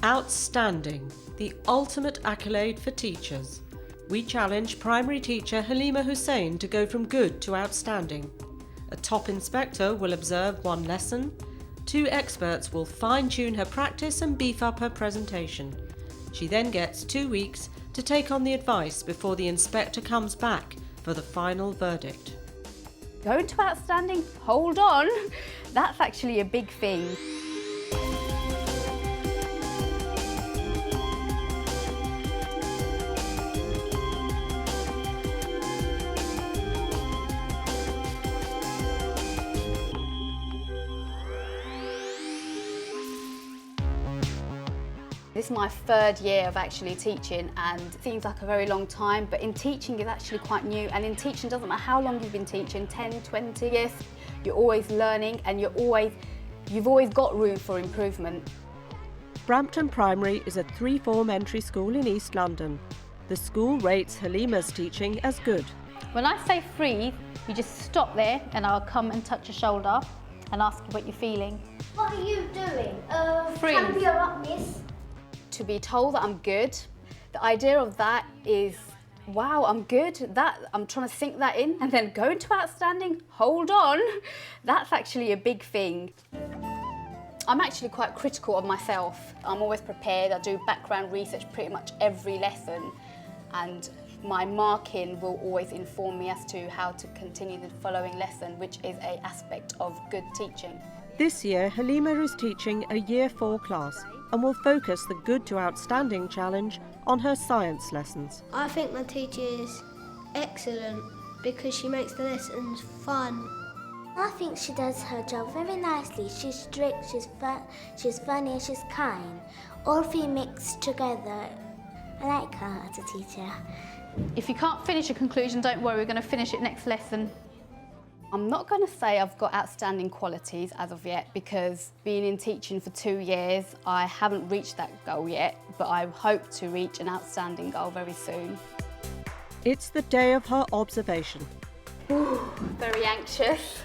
Outstanding, the ultimate accolade for teachers. We challenge primary teacher Halima Hussain to go from good to outstanding. A top inspector will observe one lesson. 2 experts will fine-tune her practice and beef up her presentation. She then gets 2 weeks to take on the advice before the inspector comes back for the final verdict. Going to outstanding? Hold on, that's actually a big thing. This is my 3rd year of actually teaching, and it seems like a very long time, but in teaching is actually quite new, and in teaching doesn't matter how long you've been teaching, 10, 20 years, you're always learning and you've always got room for improvement. Brampton Primary is a 3-form entry school in East London. The school rates Halima's teaching as good. When I say freeze, you just stop there and I'll come and touch your shoulder and ask you what you're feeling. What are you doing? Freeze. Can you up, miss? To be told that I'm good, the idea of that is, wow, I'm good, that I'm trying to sink that in, and then going to outstanding, hold on, that's actually a big thing. I'm actually quite critical of myself. I'm always prepared, I do background research pretty much every lesson, and my marking will always inform me as to how to continue the following lesson, which is an aspect of good teaching. This year, Halima is teaching a Year 4 class and will focus the Good to Outstanding challenge on her science lessons. I think my teacher is excellent because she makes the lessons fun. I think she does her job very nicely. She's strict, she's funny, she's kind. All 3 mixed together. I like her as a teacher. If you can't finish a conclusion, don't worry, we're going to finish it next lesson. I'm not going to say I've got outstanding qualities as of yet, because being in teaching for 2 years, I haven't reached that goal yet, but I hope to reach an outstanding goal very soon. It's the day of her observation. Ooh, very anxious,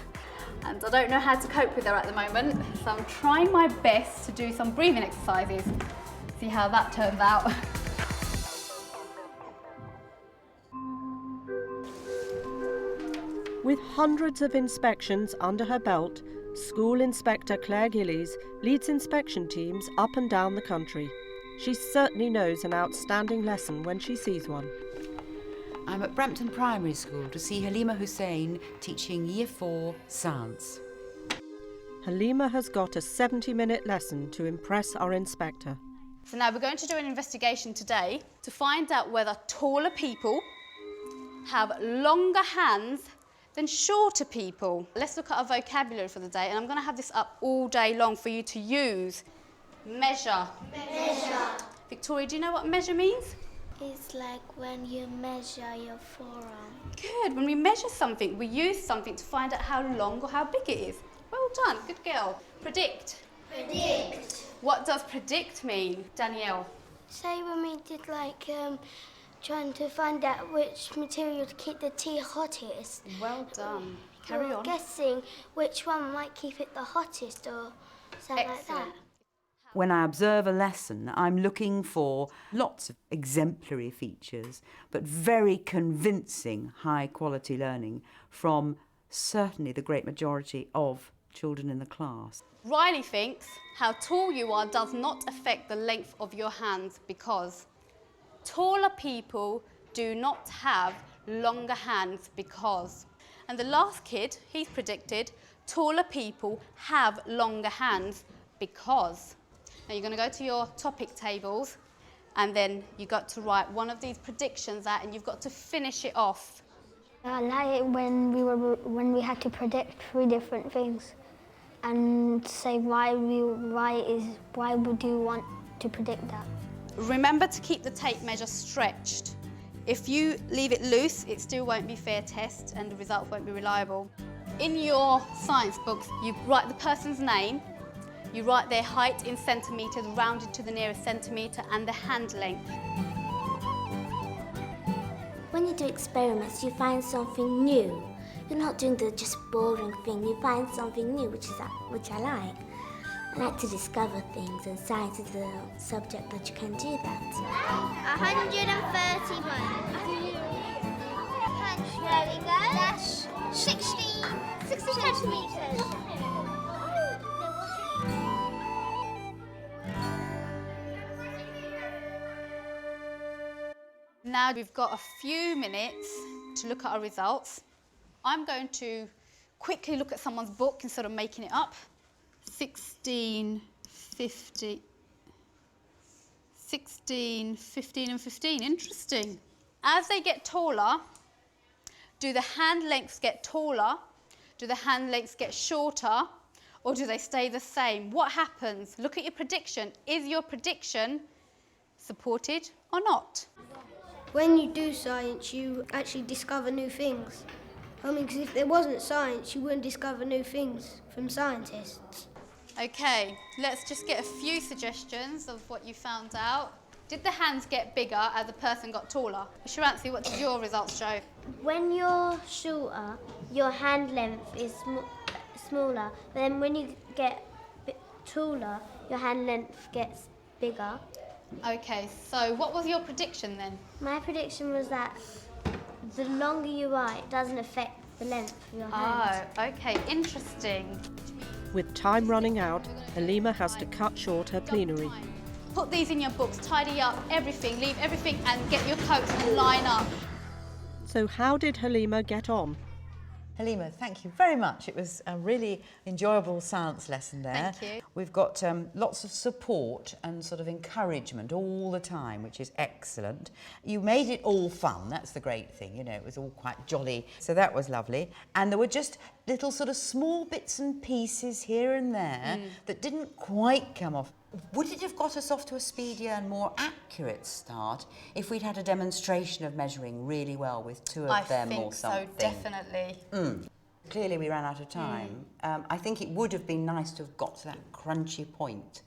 and I don't know how to cope with her at the moment, so I'm trying my best to do some breathing exercises, see how that turns out. With hundreds of inspections under her belt, School Inspector Claire Gillies leads inspection teams up and down the country. She certainly knows an outstanding lesson when she sees one. I'm at Brampton Primary School to see Halima Hussain teaching Year 4 Science. Halima has got a 70-minute lesson to impress our inspector. So now we're going to do an investigation today to find out whether taller people have longer hands than shorter people. Let's look at our vocabulary for the day, and I'm going to have this up all day long for you to use. Measure. Measure. Victoria, do you know what measure means? It's like when you measure your forearm. Good. When we measure something, we use something to find out how long or how big it is. Well done. Good girl. Predict. Predict. What does predict mean, Danielle? Say when we did trying to find out which material to keep the tea hottest. Well done. Carry on. Guessing which one might keep it the hottest or something like that. When I observe a lesson, I'm looking for lots of exemplary features, but very convincing high-quality learning from certainly the great majority of children in the class. Riley thinks how tall you are does not affect the length of your hands because taller people do not have longer hands because. And the last kid, he's predicted taller people have longer hands because. Now you're going to go to your topic tables and then you've got to write one of these predictions out and you've got to finish it off. I like it when we had to predict 3 different things and say why would you want to predict that. Remember to keep the tape measure stretched. If you leave it loose, it still won't be a fair test and the results won't be reliable. In your science books, you write the person's name, you write their height in centimetres, rounded to the nearest centimetre, and the hand length. When you do experiments, you find something new. You're not doing the just boring thing. You find something new, which I like. I like to discover things, and science is a subject that you can do that. 131. There we go. That's 60 centimetres. Now we've got a few minutes to look at our results. I'm going to quickly look at someone's book instead of making it up. 16, 15, and 15. Interesting. As they get taller, do the hand lengths get taller? Do the hand lengths get shorter? Or do they stay the same? What happens? Look at your prediction. Is your prediction supported or not? When you do science, you actually discover new things. Because if there wasn't science, you wouldn't discover new things from scientists. Okay, let's just get a few suggestions of what you found out. Did the hands get bigger as the person got taller? Shiransi, what did your results show? When you're shorter, your hand length is smaller. But then when you get taller, your hand length gets bigger. Okay, so what was your prediction then? My prediction was that the longer you are, it doesn't affect the length of your hand. Oh, okay, interesting. With time running out, Halima has to cut short her plenary. Put these in your books, tidy up everything, leave everything and get your coats and line up. So how did Halima get on? Halima, thank you very much. It was a really enjoyable science lesson there. Thank you. We've got lots of support and sort of encouragement all the time, which is excellent. You made it all fun. That's the great thing, you know, it was all quite jolly. So that was lovely. And there were just little sort of small bits and pieces here and there that didn't quite come off. Would it have got us off to a speedier and more accurate start if we'd had a demonstration of measuring really well with two of them or something? I think so, definitely. Clearly we ran out of time. I think it would have been nice to have got to that crunchy point,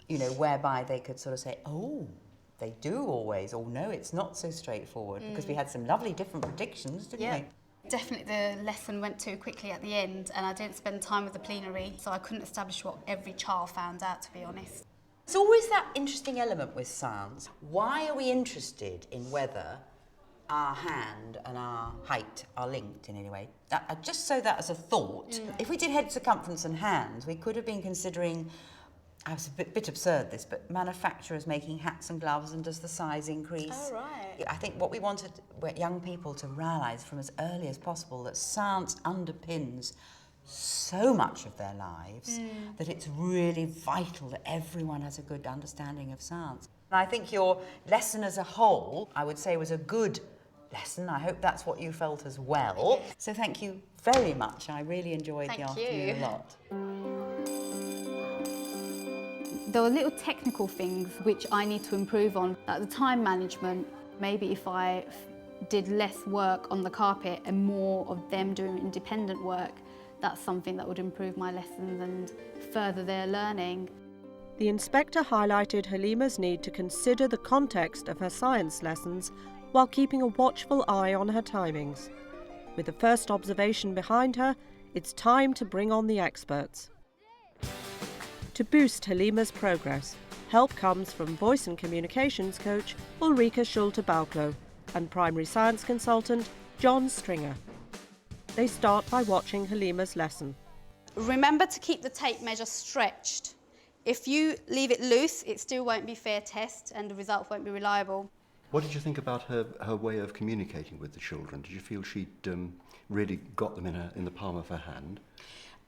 you know, whereby they could sort of say, oh, they do always, or no, it's not so straightforward, because we had some lovely different predictions, didn't we? Definitely the lesson went too quickly at the end and I didn't spend time with the plenary, so I couldn't establish what every child found out, to be honest. It's always that interesting element with science. Why are we interested in whether our hand and our height are linked in any way? Just so that as a thought, if we did head circumference and hands, we could have been considering, it's a bit absurd this, but manufacturers making hats and gloves, and does the size increase? Oh, right. I think what we wanted young people to realise from as early as possible that science underpins so much of their lives that it's really vital that everyone has a good understanding of science. And I think your lesson as a whole, I would say, was a good lesson. I hope that's what you felt as well. So thank you very much. I really enjoyed the afternoon a lot. There were little technical things which I need to improve on. Like the time management, maybe if I did less work on the carpet and more of them doing independent work, that's something that would improve my lessons and further their learning. The inspector highlighted Halima's need to consider the context of her science lessons while keeping a watchful eye on her timings. With the first observation behind her, it's time to bring on the experts. To boost Halima's progress, help comes from voice and communications coach Ulrika Schulte-Bauklow and primary science consultant John Stringer. They start by watching Halima's lesson. Remember to keep the tape measure stretched. If you leave it loose, it still won't be fair test and the results won't be reliable. What did you think about her way of communicating with the children? Did you feel she'd really got them in the palm of her hand?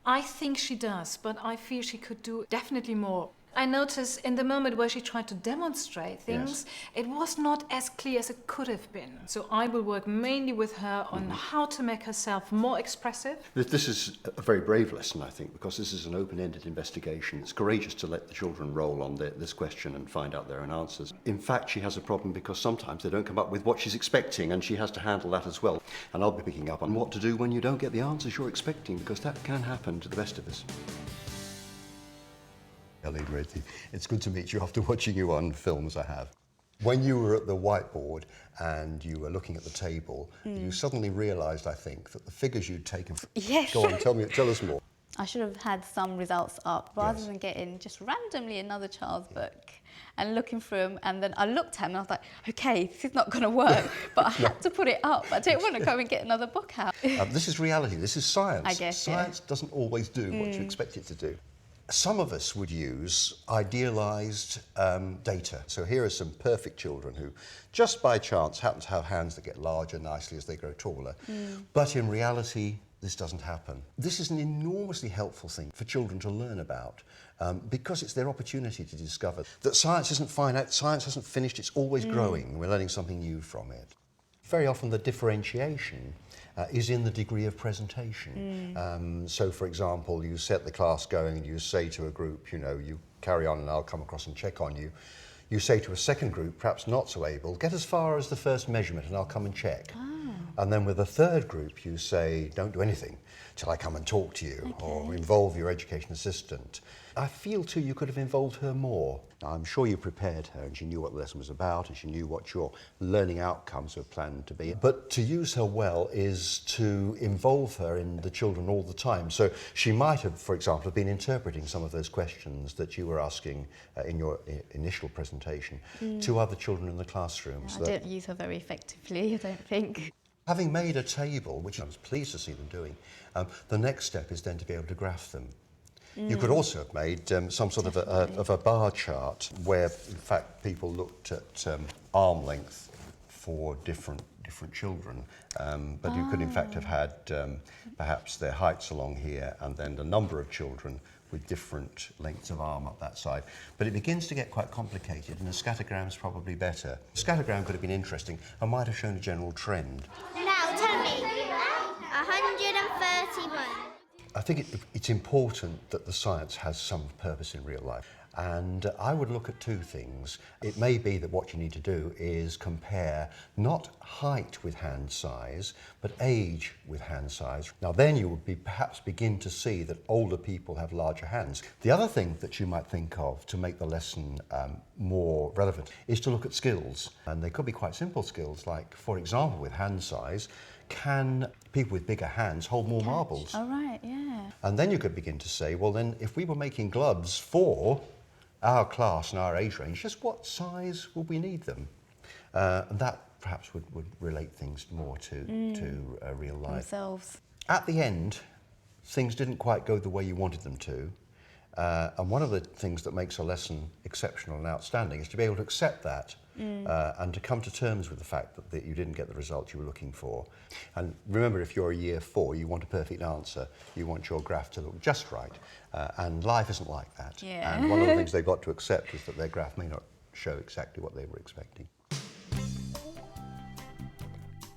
I think she does, but I feel she could do definitely more. I noticed in the moment where she tried to demonstrate things, it was not as clear as it could have been. So I will work mainly with her on how to make herself more expressive. This is a very brave lesson, I think, because this is an open-ended investigation. It's courageous to let the children roll on this question and find out their own answers. In fact, she has a problem because sometimes they don't come up with what she's expecting, and she has to handle that as well. And I'll be picking up on what to do when you don't get the answers you're expecting, because that can happen to the best of us. Eileen Reddy, it's good to meet you after watching you on film as I have. When you were at the whiteboard and you were looking at the table, you suddenly realised, I think, that the figures you'd taken... Yes. Go on, tell us more. I should have had some results up rather Yes. than getting just randomly another child's book and looking through them. And then I looked at them and I was like, okay, this is not going to work. But I had to put it up. I didn't want to go and get another book out. This is reality. This is science. I guess, yeah. Science doesn't always do what you expect it to do. Some of us would use idealised data. So here are some perfect children who, just by chance, happen to have hands that get larger nicely as they grow taller. But in reality, this doesn't happen. This is an enormously helpful thing for children to learn about because it's their opportunity to discover that science isn't finite, science hasn't finished, it's always growing. We're learning something new from it. Very often the differentiation is in the degree of presentation. So, for example, you set the class going and you say to a group, you know, you carry on and I'll come across and check on you. You say to a second group, perhaps not so able, get as far as the first measurement and I'll come and check. And then with the third group, you say, don't do anything till I come and talk to you, or involve your education assistant. I feel too you could have involved her more. Now, I'm sure you prepared her and she knew what the lesson was about and she knew what your learning outcomes were planned to be. But to use her well is to involve her in the children all the time. So she might have, for example, been interpreting some of those questions that you were asking in your initial presentation to other children in the classroom. I didn't use her very effectively, I don't think. Having made a table, which I was pleased to see them doing, the next step is then to be able to graph them. You could also have made some sort of a bar chart where, in fact, people looked at arm length for different children, but you could, in fact, have had perhaps their heights along here and then the number of children with different lengths of arm up that side. But it begins to get quite complicated, and a scattergram's probably better. A scattergram could have been interesting and might have shown a general trend. Now tell me, 131. I think it's important that the science has some purpose in real life. And I would look at two things. It may be that what you need to do is compare not height with hand size, but age with hand size. Now then you would perhaps begin to see that older people have larger hands. The other thing that you might think of to make the lesson more relevant is to look at skills. And they could be quite simple skills, like, for example, with hand size, can people with bigger hands hold more marbles? Oh, right, yeah. And then you could begin to say, well then, if we were making gloves for our class and our age range, just what size would we need them? And that perhaps would relate things more to real life. Themselves. At the end, things didn't quite go the way you wanted them to. And one of the things that makes a lesson exceptional and outstanding is to be able to accept that and to come to terms with the fact that you didn't get the result you were looking for. And remember, if you're a year 4, you want a perfect answer. You want your graph to look just right. And life isn't like that. Yeah. And one of the things they've got to accept is that their graph may not show exactly what they were expecting.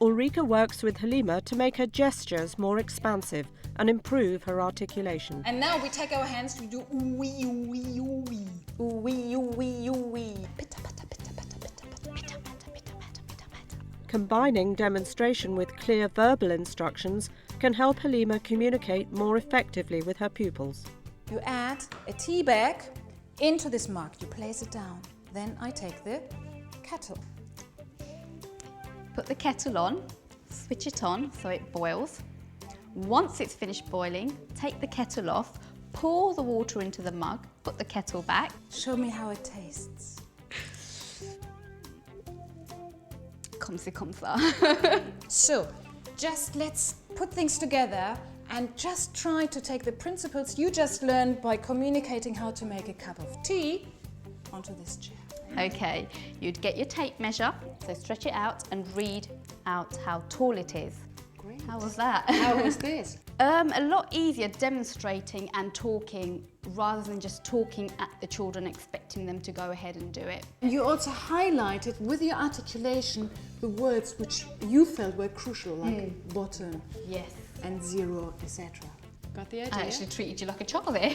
Ulrika works with Halima to make her gestures more expansive and improve her articulation. And now we take our hands, we do ooh-wee, ooh-wee, ooh-wee. Ooh-wee, ooh-wee, ooh-wee. Pitta, patta, pitta, patta, pitta, patta, pitta, patta, pitta, patta, pitta, patta. Combining demonstration with clear verbal instructions can help Halima communicate more effectively with her pupils. You add a tea bag into this mug, you place it down. Then I take the kettle. Put the kettle on, switch it on so it boils. Once it's finished boiling, take the kettle off, pour the water into the mug, put the kettle back. Show me how it tastes. Comme ça, comme ça. So, just let's put things together and just try to take the principles you just learned by communicating how to make a cup of tea onto this chair. Okay, you'd get your tape measure, so stretch it out and read out how tall it is. Great. How was that? How was this? A lot easier demonstrating and talking rather than just talking at the children, expecting them to go ahead and do it. You also highlighted with your articulation the words which you felt were crucial, like bottom Yes. and 0, etc. Got the idea? I actually treated you like a child there.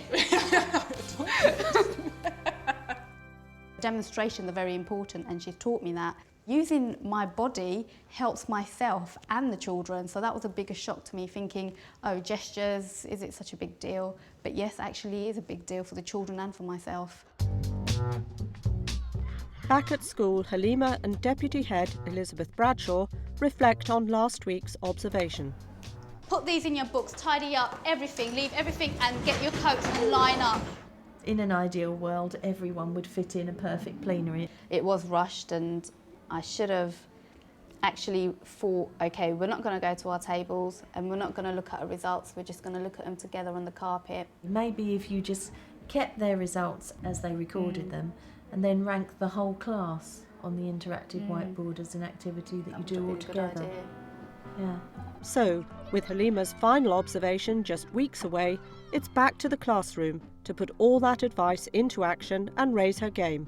Demonstrations are very important, and she taught me that. Using my body helps myself and the children, so that was a bigger shock to me, thinking, oh, gestures, is it such a big deal? But yes, actually it is a big deal for the children and for myself. Back at school, Halima and Deputy Head Elizabeth Bradshaw reflect on last week's observation. Put these in your books, tidy up everything, leave everything and get your coats and line up. In an ideal world, everyone would fit in a perfect plenary. It was rushed and I should have actually thought, okay, we're not going to go to our tables and we're not going to look at our results, we're just going to look at them together on the carpet. Maybe if you just kept their results as they recorded them and then rank the whole class on the interactive whiteboard as an activity that you do all together. Yeah. So, with Halima's final observation just weeks away, it's back to the classroom to put all that advice into action and raise her game.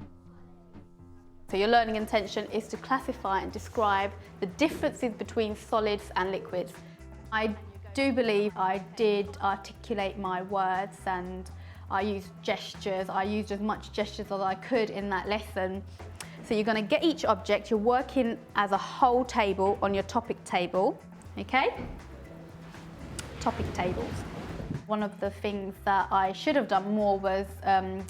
So your learning intention is to classify and describe the differences between solids and liquids. I do believe I did articulate my words and I used gestures. I used as much gestures as I could in that lesson. So you're going to get each object, you're working as a whole table on your topic table, okay? Topic tables. One of the things that I should have done more was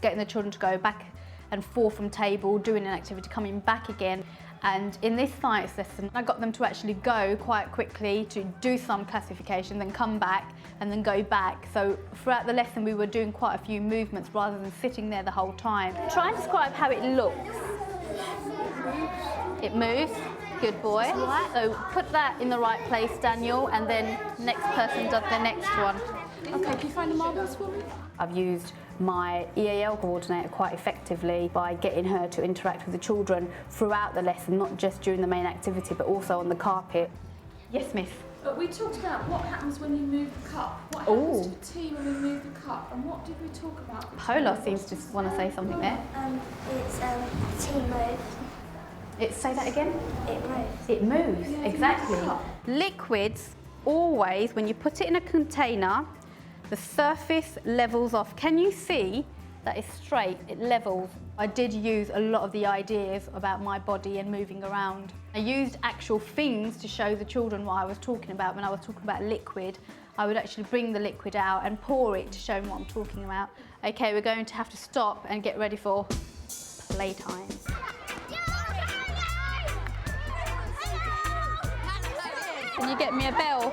getting the children to go back and forth from table, doing an activity, coming back again. And in this science lesson, I got them to actually go quite quickly to do some classification, then come back and then go back. So throughout the lesson, we were doing quite a few movements rather than sitting there the whole time. Try and describe how it looks. It moves. Good boy. So put that in the right place, Daniel, and then next person does the next one. Okay, can you find the marbles for me? I've used my EAL coordinator quite effectively by getting her to interact with the children throughout the lesson, not just during the main activity, but also on the carpet. Yes, miss? But we talked about what happens when you move the cup. What happens to the tea when we move the cup? And what did we talk about? Polar seems to want to say something there. It's tea move. Say that again? It moves. It moves, exactly. Liquids, always, when you put it in a container, the surface levels off. Can you see that it's straight, it levels? I did use a lot of the ideas about my body and moving around. I used actual things to show the children what I was talking about. When I was talking about liquid, I would actually bring the liquid out and pour it to show them what I'm talking about. Okay, we're going to have to stop and get ready for playtime. Can you get me a bell?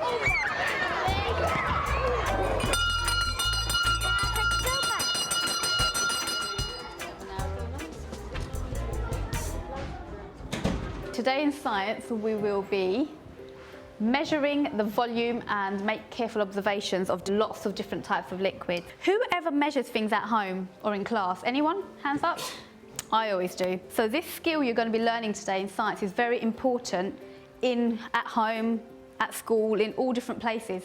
Today in science we will be measuring the volume and make careful observations of lots of different types of liquid. Whoever measures things at home or in class? Anyone? Hands up? I always do. So this skill you're going to be learning today in science is very important at home, at school, in all different places.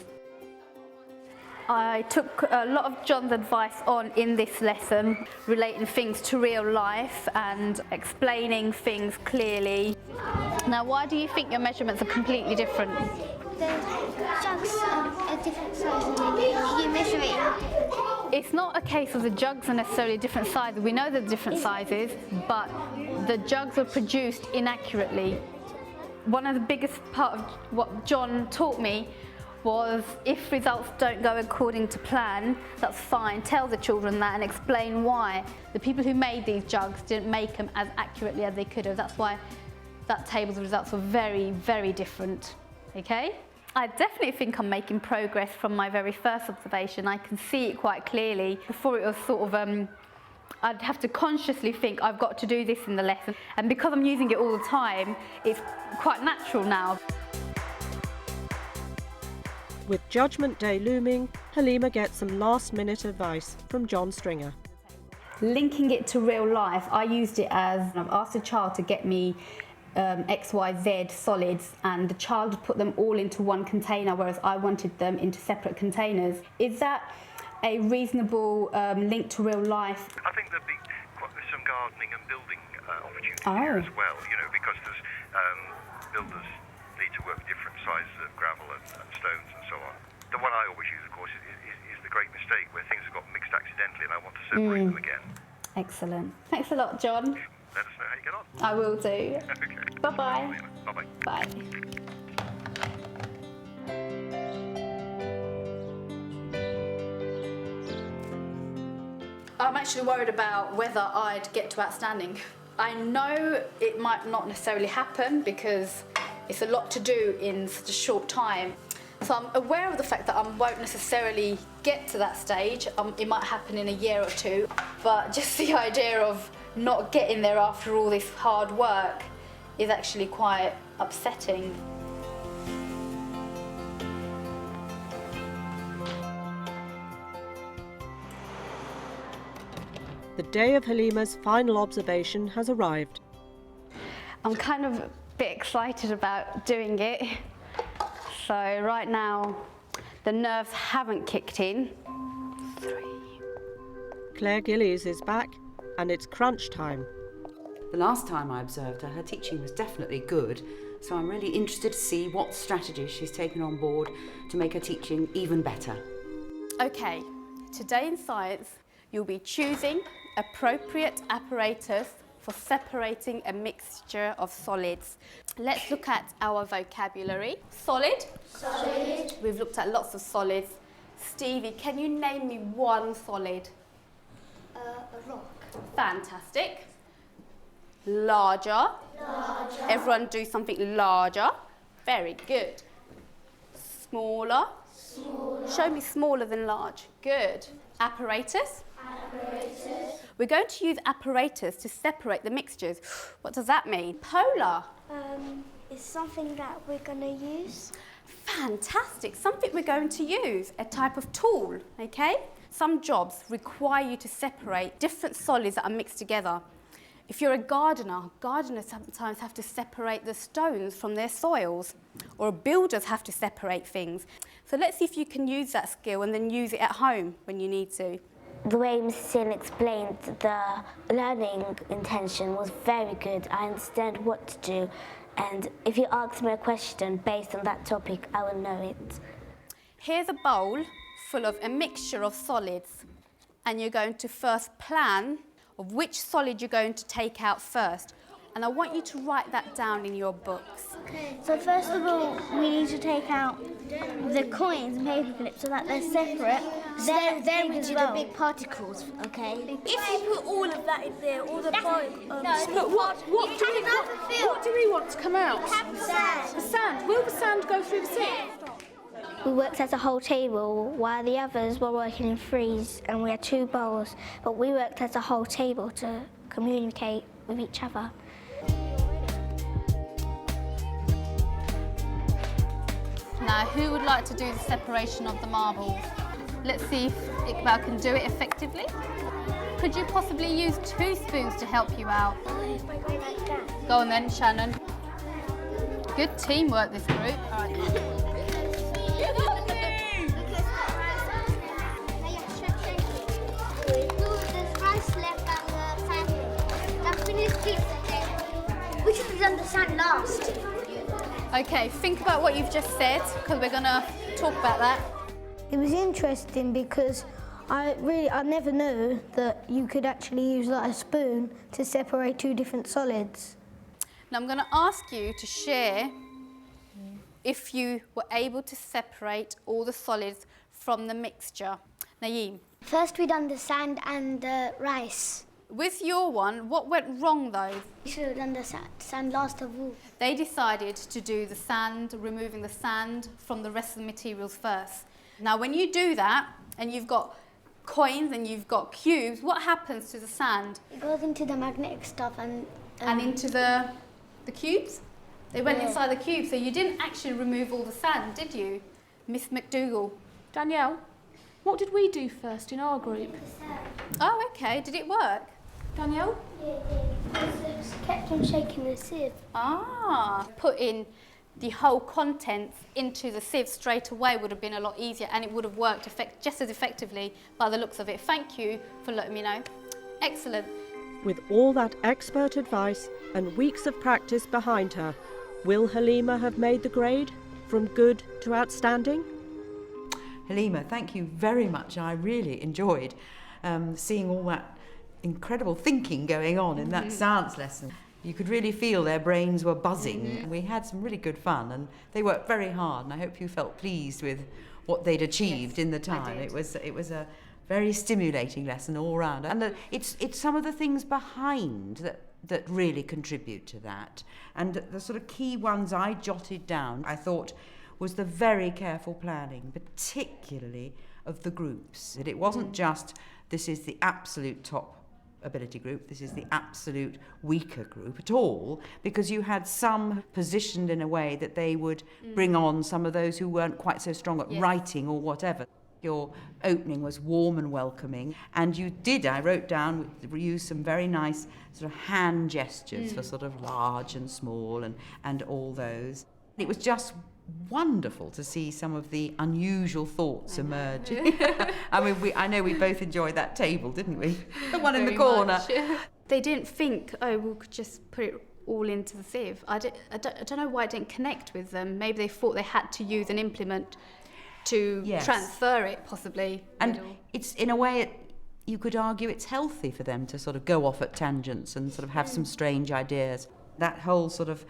I took a lot of John's advice on in this lesson, relating things to real life and explaining things clearly. Now, why do you think your measurements are completely different? The jugs are different sizes and you measure it. It's not a case of the jugs are necessarily different sizes. We know they're different sizes, but the jugs were produced inaccurately. One of the biggest part of what John taught me was if results don't go according to plan, that's fine. Tell the children that and explain why. The people who made these jugs didn't make them as accurately as they could have. That's why that table's results were very, very different. Okay? I definitely think I'm making progress from my very first observation. I can see it quite clearly. Before it was sort of I'd have to consciously think I've got to do this in the lesson, and because I'm using it all the time, it's quite natural now. With Judgment Day looming, Halima gets some last-minute advice from John Stringer. Linking it to real life, I used it as I've asked a child to get me X, Y, Z solids, and the child had put them all into one container, whereas I wanted them into separate containers. Is that a reasonable link to real life? I think there's some gardening and building opportunities here as well, because there's builders need to work with different sizes of gravel and stones and so on. The one I always use, of course, is the great mistake where things have got mixed accidentally and I want to separate them again. Excellent. Thanks a lot, John. Let us know how you get on. I will do. Okay. Bye-bye. Bye-bye. Bye. I'm actually worried about whether I'd get to outstanding. I know it might not necessarily happen because it's a lot to do in such a short time. So I'm aware of the fact that I won't necessarily get to that stage. It might happen in a year or two, but just the idea of not getting there after all this hard work is actually quite upsetting. The day of Halima's final observation has arrived. I'm kind of a bit excited about doing it. So right now, the nerves haven't kicked in. 3. Claire Gillies is back, and it's crunch time. The last time I observed her, her teaching was definitely good, so I'm really interested to see what strategies she's taken on board to make her teaching even better. Okay, today in science, you'll be choosing appropriate apparatus for separating a mixture of solids. Let's look at our vocabulary. Solid. Solid. We've looked at lots of solids. Stevie, can you name me one solid? A rock. Fantastic. Larger. Larger. Everyone do something larger. Very good. Smaller. Smaller. Show me smaller than large. Good. Apparatus. Apparatus. We're going to use apparatus to separate the mixtures. What does that mean? Polar. It's something that we're going to use. Fantastic. Something we're going to use. A type of tool, okay? Some jobs require you to separate different solids that are mixed together. If you're a gardener, gardeners sometimes have to separate the stones from their soils, or builders have to separate things. So let's see if you can use that skill and then use it at home when you need to. The way Mrs. Sin explained the learning intention was very good. I understand what to do, and if you ask me a question based on that topic, I will know it. Here's a bowl full of a mixture of solids, and you're going to first plan of which solid you're going to take out first. And I want you to write that down in your books. Okay, so first of all, we need to take out the coins and paper clips so that they're separate. Then we do the big particles, okay? If you put all of that in there, all the But what do we want to come out? The sand. Will the sand go through the sieve? We worked as a whole table while the others were working in threes, and we had 2 bowls, but we worked as a whole table to communicate with each other. Now, who would like to do the separation of the marbles? Let's see if Iqbal can do it effectively. Could you possibly use 2 spoons to help you out? Go on then, Shannon. Good teamwork, this group. All right. We should have done the sand last. Okay, think about what you've just said, because we're going to talk about that. It was interesting because I never knew that you could actually use like a spoon to separate 2 different solids. Now I'm going to ask you to share if you were able to separate all the solids from the mixture. Naeem. First we done the sand and the rice. With your one, what went wrong though? We should have done the sand last of all. They decided to do the sand, removing the sand from the rest of the materials first. Now when you do that, and you've got coins and you've got cubes, what happens to the sand? It goes into the magnetic stuff and into the cubes? They went inside the cube, so you didn't actually remove all the sand, did you, Miss McDougall? Danielle, what did we do first in our group? Oh, okay. Did it work? Danielle? Yeah, it just kept on shaking the sieve. Ah, putting the whole contents into the sieve straight away would have been a lot easier, and it would have worked just as effectively by the looks of it. Thank you for letting me know. Excellent. With all that expert advice and weeks of practice behind her, will Halima have made the grade from good to outstanding? Halima, thank you very much. I really enjoyed seeing all that incredible thinking going on in that science lesson. You could really feel their brains were buzzing. We had some really good fun, and they worked very hard, and I hope you felt pleased with what they'd achieved in the time. It was a very stimulating lesson all round, and it's some of the things behind that really contribute to that. And the sort of key ones I jotted down, I thought was the very careful planning, particularly of the groups. That it wasn't just, this is the absolute top ability group, this is the absolute weaker group at all, because you had some positioned in a way that they would bring on some of those who weren't quite so strong at writing or whatever. Your opening was warm and welcoming, and you did, I wrote down, use some very nice sort of hand gestures for sort of large and small and all those. It was just wonderful to see some of the unusual thoughts emerging. I mean, I know we both enjoyed that table, didn't we? The one in the corner. They didn't think, oh, we could just put it all into the sieve. I don't know why it didn't connect with them. Maybe they thought they had to use an implement to transfer it, possibly. And it's, in a way, you could argue it's healthy for them to sort of go off at tangents and sort of have some strange ideas. That whole sort of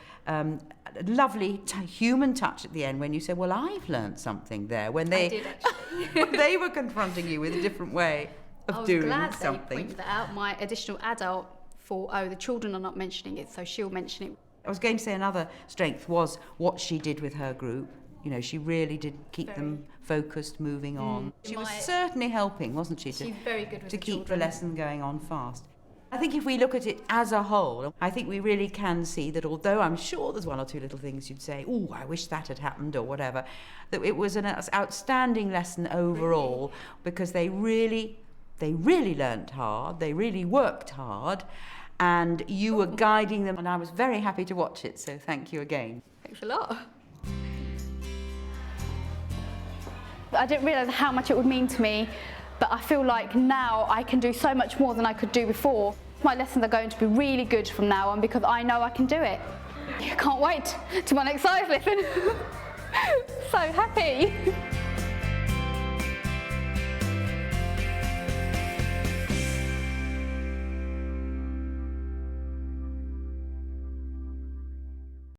lovely human touch at the end when you say, well, I've learned something there, when they, I did actually. when they were confronting you with a different way of doing something. I was glad they pointed that out. My additional adult thought, oh, the children are not mentioning it, so she'll mention it. I was going to say another strength was what she did with her group. You know, she really did keep them focused, moving on. She was certainly helping, wasn't she, She's very good with to the keep children. the lesson going on fast. I think if we look at it as a whole, I think we really can see that although I'm sure there's one or two little things you'd say, oh, I wish that had happened or whatever, that it was an outstanding lesson overall because they really learnt hard, they really worked hard, and you were guiding them, and I was very happy to watch it, so thank you again. Thanks a lot. I didn't realise how much it would mean to me, but I feel like now I can do so much more than I could do before. My lessons are going to be really good from now on because I know I can do it. I can't wait to my next science lesson. So happy.